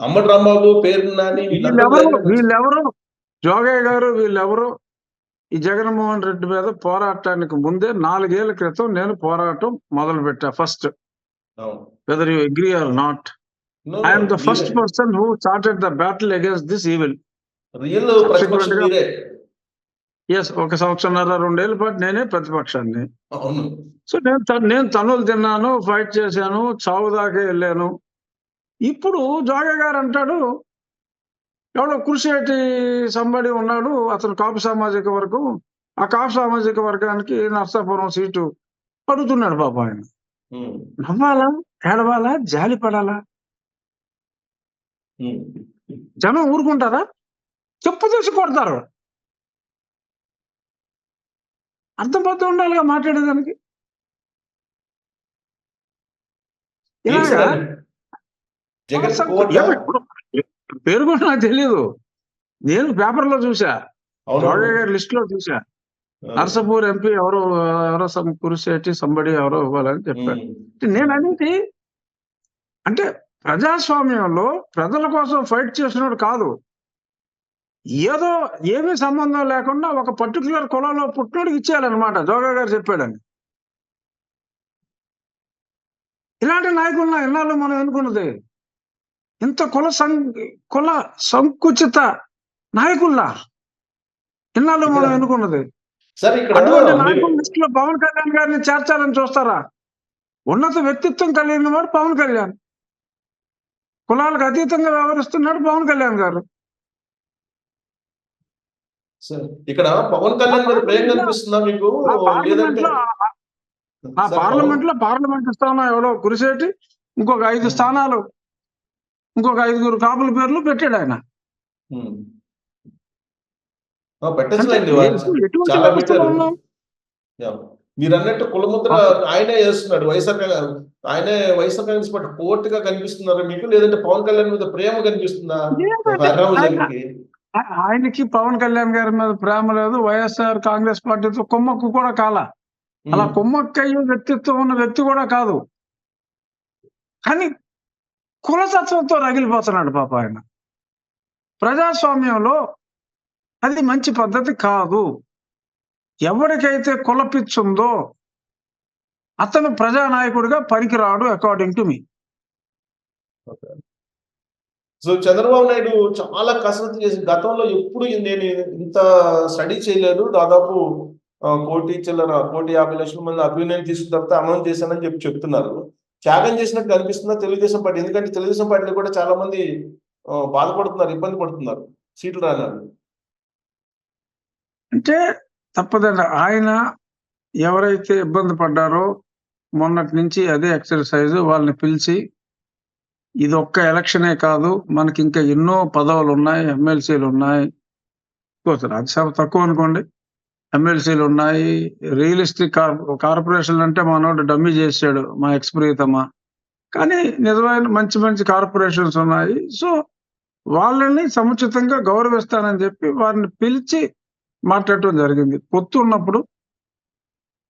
అంబటి రాంబాబు, పేర్ని నాని వీళ్ళందరూ వీళ్ళెవరు జోగయ్య గారు వీళ్ళెవరు ఈ జగన్మోహన్ రెడ్డి మీద పోరాటానికి ముందే 4 ఏళ్ల క్రితం నేను పోరాటం మొదలు పెట్టా. First whether you agree or not, I'm the first person who started the battle against this evil. Yes, 1 సంవత్సరంన్నర 2 ఏళ్ల పాటు నేనే ప్రతిపక్షాన్ని. సో నేను తనులు తిన్నాను, ఫైట్ చేశాను, చావు దాకా వెళ్ళాను. ఇప్పుడు జోగయ్య గారు అంటాడు ఎవడో కురిసేటి సంబడి ఉన్నాడు, అతను కాపు సామాజిక వర్గం, ఆ కాపు సామాజిక వర్గానికి నర్సాపురం సీటు అడుగుతున్నాడు పాప ఆయన. నవ్వాలా, ఏడవాలా, జాలి పడాలా? జనం ఊరుకుంటారా? చెప్పు తీసి కొడతారు. అర్థం పోతూ ఉండాలిగా మాట్లాడేదానికి. ఇలాగా పేరు కూడా నాకు తెలియదు, నేను పేపర్లో చూసా, జోగయ్య గారి లిస్ట్ లో చూసా. నర్సాపూర్ ఎంపీ ఎవరో కురిసేటి సంబడి ఎవరో ఇవ్వాలని చెప్పాడు. నేను అనేది అంటే ప్రజాస్వామ్యంలో ప్రజల కోసం ఫైట్ చేసినోడు కాదు, ఏదో ఏమీ సంబంధం లేకుండా ఒక పర్టికులర్ కులంలో పుట్టినోడికి ఇచ్చేయాలన్నమాట. జోగయ్య గారు చెప్పాడని. ఇలాంటి నాయకులను ఎన్నాళ్ళు మనం ఎన్నుకున్నది? ఇంత కుల సంకుచిత నాయకుల్లా ఇన్నాళ్ళు మనం ఎన్నుకున్నది? అటువంటి నాయకుల లిస్టులో పవన్ కళ్యాణ్ గారిని చేర్చాలని చూస్తారా? ఉన్నత వ్యక్తిత్వం కలిగిన వాడు పవన్ కళ్యాణ్, కులాలకు అతీతంగా వ్యవహరిస్తున్నాడు పవన్ కళ్యాణ్ గారు. ఇక్కడ పవన్ కళ్యాణ్ గారు ప్రేమ కనిపిస్తుందా మీకు? పార్లమెంట్ స్థానం ఎవరో కురిసేటి, ఇంకొక 5 స్థానాలు, ఇంకొక 5 కాపుల పేర్లు పెట్టాడు ఆయన. మీరు అన్నట్టు కులముద్ర ఆయనే చేస్తున్నాడు. ఆయనే వైఎస్ఆర్ కాంగ్రెస్ పార్టీ పోర్టుగా కనిపిస్తున్నారా మీకు, లేదంటే పవన్ కళ్యాణ్ మీద ప్రేమ కనిపిస్తుందా? ఆయనకి పవన్ కళ్యాణ్ గారి మీద ప్రేమ లేదు, వైఎస్ఆర్ కాంగ్రెస్ పార్టీతో కొమ్మక్కు కూడా కాల. అలా కొమ్మక్కయ్యే వ్యక్తిత్వం ఉన్న వ్యక్తి కూడా కాదు, కానీ కులతత్వంతో రగిలిపోతున్నాడు పాప ఆయన. ప్రజాస్వామ్యంలో అది మంచి పద్ధతి కాదు. ఎవరికైతే కులపిచ్చుందో అతను ప్రజానాయకుడిగా పనికిరాడు according to me. So Chandrababu Naidu చాలా కసరత్తు చేసి గతంలో ఎప్పుడు నేను ఇంత స్టడీ చేయలేదు, దాదాపు 1,50,00,000 మంది అభినయం తీసుకున్న తర్వాత అమలు చేశానని చెప్తున్నారు. త్యాగం చేసినట్టు కనిపిస్తుందా తెలుగుదేశం పార్టీ? ఎందుకంటే తెలుగుదేశం పార్టీలో కూడా చాలా మంది బాధపడుతున్నారు, ఇబ్బంది పడుతున్నారు సీట్లు రాలేదు. అంటే తప్పదండి, ఆయన ఎవరైతే ఇబ్బంది పడ్డారో మొన్నటి నుంచి అదే ఎక్సర్సైజ్. వాళ్ళని పిలిచి ఇది ఒక్క ఎలక్షనే కాదు, మనకి ఇంకా ఎన్నో పదవులు ఉన్నాయి, ఎమ్మెల్సీలు ఉన్నాయి, రాజ్యసభ తక్కువ అనుకోండి, ఎమ్మెల్సీలు ఉన్నాయి, రియలిస్టిక్ కార్పొరేషన్లు అంటే మనోడు డమ్మీ చేశాడు మా ఎక్స్ప్రియతమా, కానీ నిజమైన మంచి మంచి కార్పొరేషన్స్ ఉన్నాయి. సో వాళ్ళని సముచితంగా గౌరవిస్తానని చెప్పి వారిని పిలిచి మాట్లాడటం జరిగింది. పొత్తు ఉన్నప్పుడు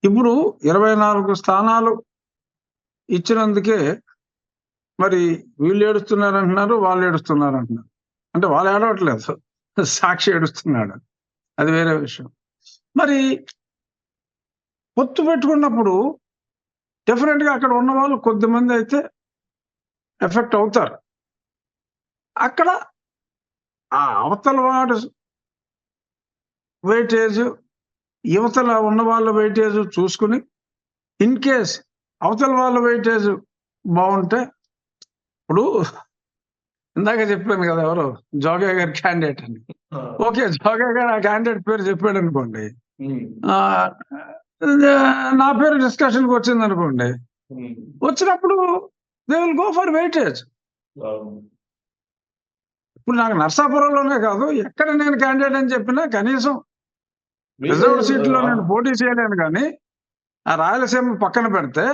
ఇప్పుడు 24 స్థానాలు ఇచ్చినందుకే మరి వీళ్ళు ఏడుస్తున్నారు అంటున్నారు, వాళ్ళు ఏడుస్తున్నారు అంటున్నారు. అంటే వాళ్ళు ఏడవట్లేదు, సాక్షి ఏడుస్తున్నాడు, అది వేరే విషయం. మరి పొత్తు పెట్టుకున్నప్పుడు డెఫినెట్ గా అక్కడ ఉన్న వాళ్ళు కొద్దిమంది అయితే ఎఫెక్ట్ అవుతారు. అక్కడ ఆ అవతల వాడు వెయిటేజ్, యువతల ఉన్న వాళ్ళ వెయిటేజ్ చూసుకుని, ఇన్ కేస్ అవతల వాళ్ళ వెయిటేజ్ బాగుంటే, ఇప్పుడు ఇందాక చెప్పాను కదా ఎవరు జోగయ్య గారి క్యాండిడేట్ అని. ఓకే, జోగయ్య గారు ఆ క్యాండిడేట్ పేరు చెప్పాడు అనుకోండి, నా పేరు డిస్కషన్కి వచ్చింది అనుకోండి, వచ్చినప్పుడు they will go for weightage. ఇప్పుడు నాకు నర్సాపురంలోనే కాదు, ఎక్కడ నేను క్యాండిడేట్ అని చెప్పినా కనీసం రిజర్వ్డ్ సీట్లో నేను పోటీ చేయలేను, కానీ ఆ రాయలసీమ పక్కన పెడితే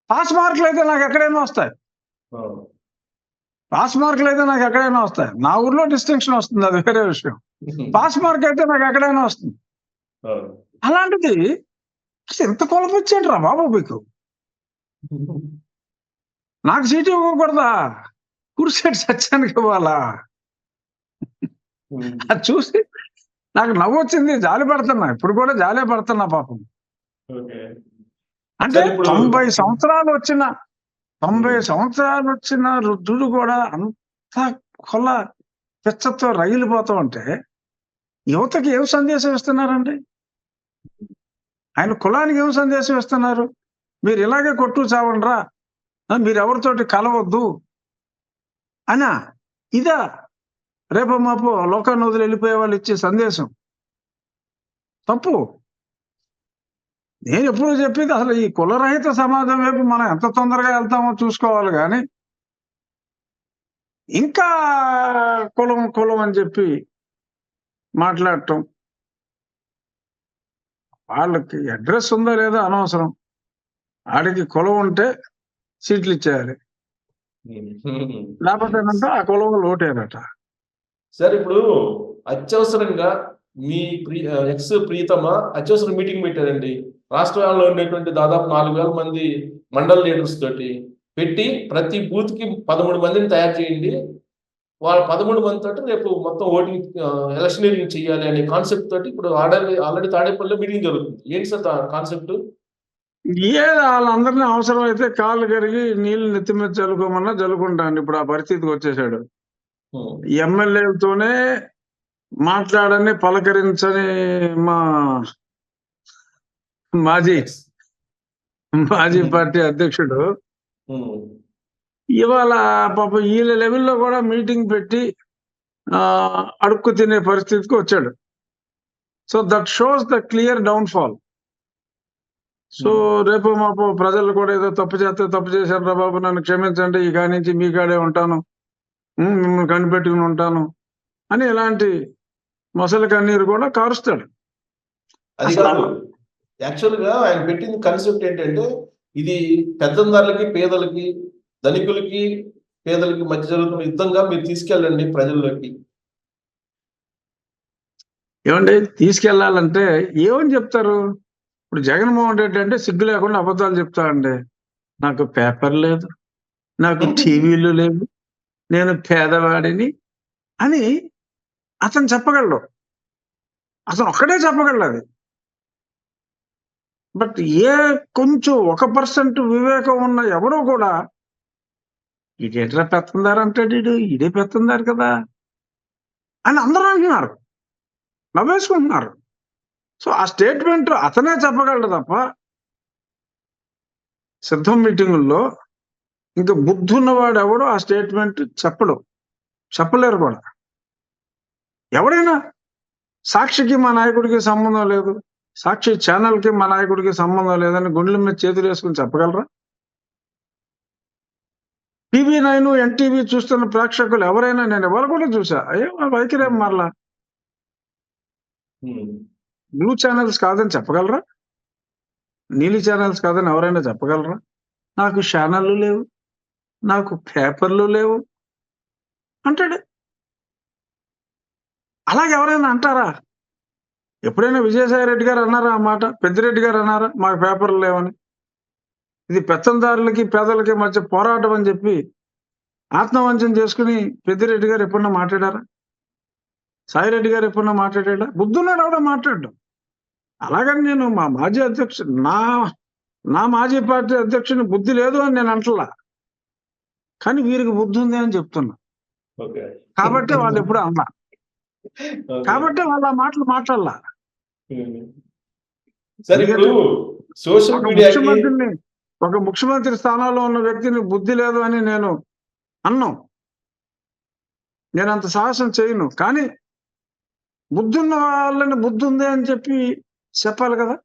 పాస్ మార్కులు అయితే నాకు ఎక్కడైనా వస్తాయి. పాస్ మార్కులు అయితే నాకు ఎక్కడైనా వస్తాయి. నా ఊర్లో డిస్టింక్షన్ వస్తుంది, అది వేరే విషయం. పాస్ మార్క్ అయితే నాకు ఎక్కడైనా వస్తుంది. అలాంటిది ఎంత కొలపొచ్చేంటి రా బాబు మీకు, నాకు సీటు ఇవ్వకూడదా? కురిశెట్టి సత్యానికి ఇవ్వాలా? ఉమ్. అది చూసి నాకు నవ్వొచ్చింది. జాలి పడుతున్నా. ఇప్పుడు కూడా జాలే పడుతున్నా పాపం. ఓకే. అంటే సార్ ఇప్పుడు 90 సంవత్సరాలు వచ్చిన 90 ఉమ్. సంవత్సరాలు వచ్చిన వృద్ధుడు కూడా అంత కొల్ల పిచ్చతో రగిలిపోతూ ఉంటే, యువతకి ఏం సందేశం ఇస్తున్నారండి? ఆయన కులానికి ఏం సందేశం ఇస్తున్నారు? మీరు ఇలాగే కొట్టు చావండ్రా, మీరెవరితోటి కలవద్దు అనా? ఇదా రేపో మాపో లోకాన్ని వదిలి వెళ్ళిపోయే వాళ్ళు ఇచ్చే సందేశం? తప్పు. నేను ఎప్పుడూ చెప్పేది అసలు ఈ కులరహిత సమాజం వైపు మనం ఎంత తొందరగా వెళ్తామో చూసుకోవాలి గాని, ఇంకా కులం కులం అని చెప్పి మాట్లాడటం. వాళ్ళకి అడ్రస్ ఉందా లేదా అనవసరం. ఆడికి కులం ఉంటే సీట్లు ఇచ్చేయాలి. ఉమ్. లేకపోతే ఏంటంటే ఆ కులంలో ఓటేయాలట. సార్ ఇప్పుడు అత్యవసరంగా మీ ఎక్స్ ప్రియతమ అత్యవసర మీటింగ్ పెట్టారండి. రాష్ట్రాల్లో ఉండేటువంటి దాదాపు 4,000 మంది మండల్ లీడర్స్ తోటి పెట్టి ప్రతి బూత్ కి 13 మందిని తయారు చేయండి. వాళ్ళ 13 మంది తోటి రేపు మొత్తం ఓటింగ్ ఎలక్షనీరింగ్ చేయాలి అనే కాన్సెప్ట్ తోటి ఇప్పుడు ఆల్రెడీ తాడేపల్లిలో మీటింగ్ జరుగుతుంది. ఏంటి సార్ కాన్సెప్ట్? వాళ్ళందరినీ అవసరమైతే కాళ్ళు కరిగి నీళ్లు నెత్తి మీద చల్లుకోమన్నా చల్లుకుంటాను. ఇప్పుడు ఆ పరిస్థితికి వచ్చేసాడు. ఎమ్మెల్యేలతోనే మాట్లాడని పలకరించని మా మాజీ పార్టీ అధ్యక్షుడు ఇవాళ పాపం వీళ్ళ లెవెల్లో కూడా మీటింగ్ పెట్టి అడుక్కు తినే పరిస్థితికి వచ్చాడు. So that shows the clear downfall. So రేపు మాపు ప్రజలు కూడా ఏదో తప్పు చేస్తే తప్పు చేశాను రా బాబు, నన్ను క్షమించండి, ఈ కాడి నుంచి మీ కాడే ఉంటాను, మిమ్మల్ని కనిపెట్టుకుని ఉంటాను అని ఇలాంటి మొసలి కన్నీరు కూడా కారుస్తాడు. అది కాదు, యాక్చువల్ గా ఆయన పెట్టిన కాన్సెప్ట్ ఏంటంటే ఇది పెద్దందారులకి పేదలకి, ధనికులకి పేదలకి మధ్య జరుగుతున్న యుద్ధంగా మీరు తీసుకెళ్ళండి ప్రజల్లోకి. ఏమండి తీసుకెళ్లాలంటే ఏమని చెప్తారు? ఇప్పుడు జగన్మోహన్ రెడ్డి అంటే సిగ్గు లేకుండా అబద్ధాలు చెప్తాడండి. నాకు పేపర్ లేదు, నాకు టీవీలు లేవు, నేను పేదవాడిని అని అతను చెప్పగలడు. అతను ఒక్కడే చెప్పగలడు అది. బట్ కొంచెం 1% వివేకం ఉన్న ఎవరో కూడా ఇదేట్రా పెత్తందారు అంటాడు, ఇదే పెత్తందారు కదా అని అందరూ అంటున్నారు, నవ్వేసుకుంటున్నారు. సో ఆ స్టేట్మెంట్ అతనే చెప్పగలడు తప్ప సిద్ధం మీటింగుల్లో ఇంకా బుద్ధున్నవాడు ఎవడో ఆ స్టేట్మెంట్ చెప్పలేరు కూడా. ఎవడైనా సాక్షికి మా నాయకుడికి సంబంధం లేదు, సాక్షి ఛానల్కి మా నాయకుడికి సంబంధం లేదని గుండెల మీద చేతులు వేసుకుని చెప్పగలరా? TV9 NTV చూస్తున్న ప్రేక్షకులు ఎవరైనా, నేను ఎవరు కూడా చూసా, వైఖరేం మరలా బ్లూ ఛానల్స్ కాదని చెప్పగలరా? నీలి ఛానల్స్ కాదని ఎవరైనా చెప్పగలరా? నాకు ఛానళ్ళు లేవు, నాకు పేపర్లు లేవు అంటాడు. అలాగే ఎవరైనా అంటారా? ఎప్పుడైనా విజయసాయి రెడ్డి గారు అన్నారా ఆ మాట? పెద్దిరెడ్డి గారు అన్నారా మాకు పేపర్లు లేవని? ఇది పెత్తందారులకి పేదలకి మధ్య పోరాటం అని చెప్పి ఆత్మవంచన చేసుకుని పెద్దిరెడ్డి గారు ఎప్పుడన్నా మాట్లాడారా? సాయిరెడ్డి గారు ఎప్పుడన్నా మాట్లాడా? బుద్ధున్నాడు ఆవిడ మాట్లాడడం. అలాగని నేను మా మాజీ అధ్యక్షుడు, నా మాజీ పార్టీ అధ్యక్షుని బుద్ధి లేదు అని నేను అంటలా, కానీ వీరికి బుద్ధి ఉంది అని చెప్తున్నా. కాబట్టి వాళ్ళు ఎప్పుడు అన్నా, కాబట్టి వాళ్ళు ఆ మాటలు మాట్లాడలా. ఒక ముఖ్యమంత్రి స్థానంలో ఉన్న వ్యక్తిని బుద్ధి లేదు అని నేను అన్నాం, నేను అంత సాహసం చేయను. కానీ బుద్ధి ఉన్న వాళ్ళని బుద్ధి ఉంది అని చెప్పి చెప్పాలి కదా.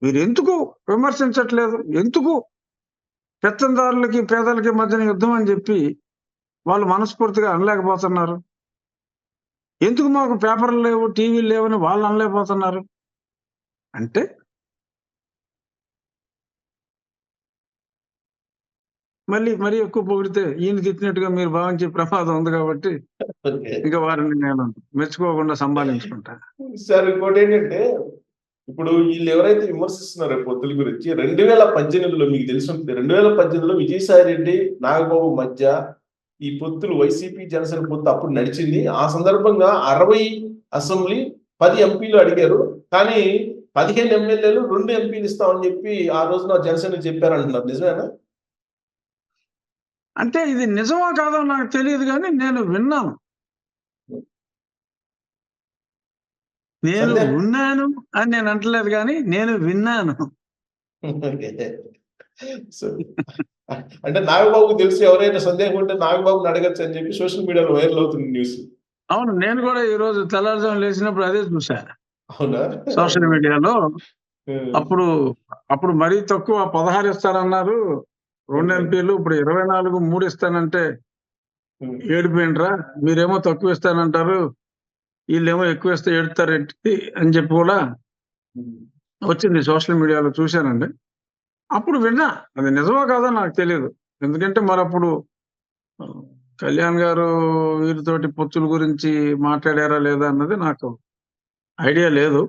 మీరు ఎందుకు విమర్శించట్లేదు? ఎందుకు పెత్తందారులకి పేదలకి మధ్యన యుద్ధం అని చెప్పి వాళ్ళు మనస్ఫూర్తిగా అనలేకపోతున్నారు? ఎందుకు మాకు పేపర్లు లేవు, టీవీలు లేవని వాళ్ళు అనలేకపోతున్నారు? అంటే మరీ ఎక్కువ పొగిడితే ఈయన తిట్టినట్టుగా మీరు భావించే ప్రమాదం ఉంది కాబట్టి ఇంకా వారిని నేను మెచ్చుకోకుండా సంభాలించుకుంటా. సార్ ఇంకోటి ఏంటంటే, ఇప్పుడు వీళ్ళు ఎవరైతే విమర్శిస్తున్నారో పొత్తుల గురించి 2018లో మీకు తెలిసి ఉంటుంది, 2018లో విజయసాయి రెడ్డి నాగబాబు మధ్య ఈ పొత్తులు వైసీపీ జనసేన పొత్తు అప్పుడు నడిచింది. ఆ సందర్భంగా 60 అసెంబ్లీ 10 ఎంపీలు అడిగారు. కానీ 15 ఎమ్మెల్యేలు 2 ఎంపీలు ఇస్తామని చెప్పి ఆ రోజున జనసేన చెప్పారంటున్నారు. నిజమేనా? అంటే ఇది నిజమో కాదో నాకు తెలియదు కానీ నేను విన్నాను. నేను సందేహం ఉన్నాను అని నేను అంటలేదు కానీ నేను విన్నాను. సో అంటే నాగబాబుకు తెలుసు, ఎవరైనా సందేహం ఉంటే నాగబాబుని అడగచ్చు అని చెప్పి సోషల్ మీడియాలో వైరల్ అవుతుంది న్యూస్. అవును, నేను కూడా ఈ రోజు తెల్లారుజామున లేచినప్పుడు అదే చూసా అవునా? సోషల్ మీడియాలో. ఉమ్. అప్పుడు అప్పుడు మరీ తక్కువ 16 ఇస్తారన్నారు 2 ఎంపీలు, ఇప్పుడు 24 3 ఇస్తానంటే ఉమ్. ఏడిపోయిండ్రా, మీరేమో తక్కువ ఇస్తానంటారు, వీళ్ళేమో ఎక్కువ ఇస్తే ఏడుతారేంటి అని చెప్పి కూడా ఉమ్. వచ్చింది సోషల్ మీడియాలో, చూశానండి. అప్పుడు విన్నా, అది నిజమో కాదో నాకు తెలియదు. ఎందుకంటే మరి అప్పుడు ఆ, కళ్యాణ్ గారు వీరితోటి పొత్తుల గురించి మాట్లాడారా లేదా అన్నది నాకు ఐడియా లేదు.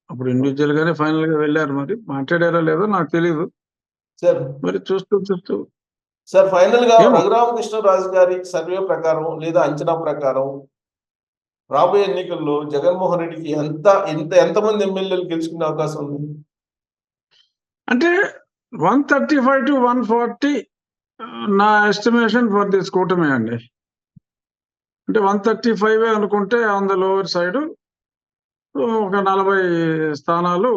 అప్పుడు ఇండివిజువల్ గానే ఫైనల్ గా వెళ్ళారు, మరి మాట్లాడారా లేదో నాకు తెలియదు. సార్ మరి చూస్తూ సార్ ఫైనల్ గా ఏమో. రఘురామకృష్ణరాజు గారి సర్వే ప్రకారం లేదా అంచనా ప్రకారం రాబోయే ఎన్నికల్లో జగన్మోహన్ రెడ్డికి ఎంతమంది ఎమ్మెల్యేలు గెలుచుకునే అవకాశం ఉంది? అంటే 135 to 140 నా ఎస్టిమేషన్ ఫర్ దిస్ కూటమి అండి. అంటే 135 అనుకుంటే ఆన్ ద లోవర్ సైడ్ ఒక 40 స్థానాలు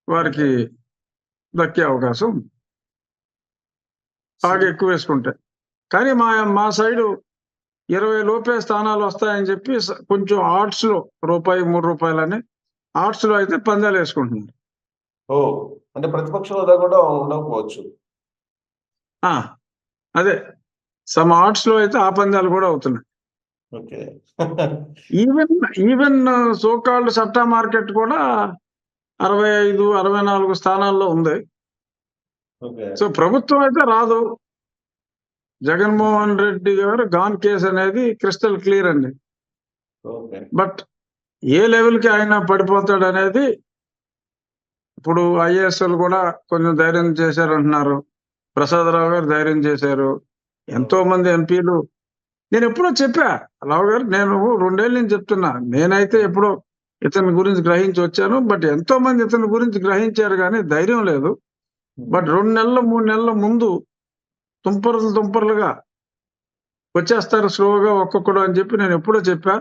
వారికి దక్కే అవకాశం ఉంది. బాగా ఎక్కువ వేసుకుంటే. కానీ మా సైడు 20 లోపే స్థానాలు వస్తాయని చెప్పి కొంచెం ఆర్ట్స్ లో రూపాయి 3 రూపాయలని ఆర్ట్స్ లో అయితే పందాలు వేసుకుంటున్నారు. ఓ, అంటే ప్రతిపక్ష హోదా కూడా ఉండకపోవచ్చు. ఆ, అదే సమ్ ఆర్ట్స్ లో అయితే ఆ పందాలు కూడా అవుతున్నాయి. Okay. Even so called satta market కూడా 65 64 స్థానాల్లో ఉంది. ఓకే. సో ప్రభుత్వం అయితే రాదు. జగన్మోహన్ రెడ్డి గారు గాన్ కేసు అనేది క్రిస్టల్ క్లియర్ అండి. ఓకే. బట్ ఏ లెవెల్ కి ఆయన పడిపోతాడు అనేది ఇప్పుడు ఐఏఎస్ఎల్ కూడా కొంచెం ధైర్యం చేశారు అంటున్నారు. ప్రసాదరావు గారు ధైర్యం చేశారు. ఎంతో మంది ఎంపీలు. నేను ఎప్పుడో చెప్పా, రావు గారు, నేను 2 ఏళ్ళ నుంచి చెప్తున్నా, నేనైతే ఎప్పుడో ఇతని గురించి గ్రహించి వచ్చాను. బట్ ఎంతో మంది ఇతని గురించి గ్రహించారు కానీ ధైర్యం లేదు. బట్ 2 నెలలు 3 నెలల ముందు తుంపర్లుగా వచ్చేస్తారు స్లోగా ఒక్కొక్కడు అని చెప్పి నేను ఎప్పుడో చెప్పా.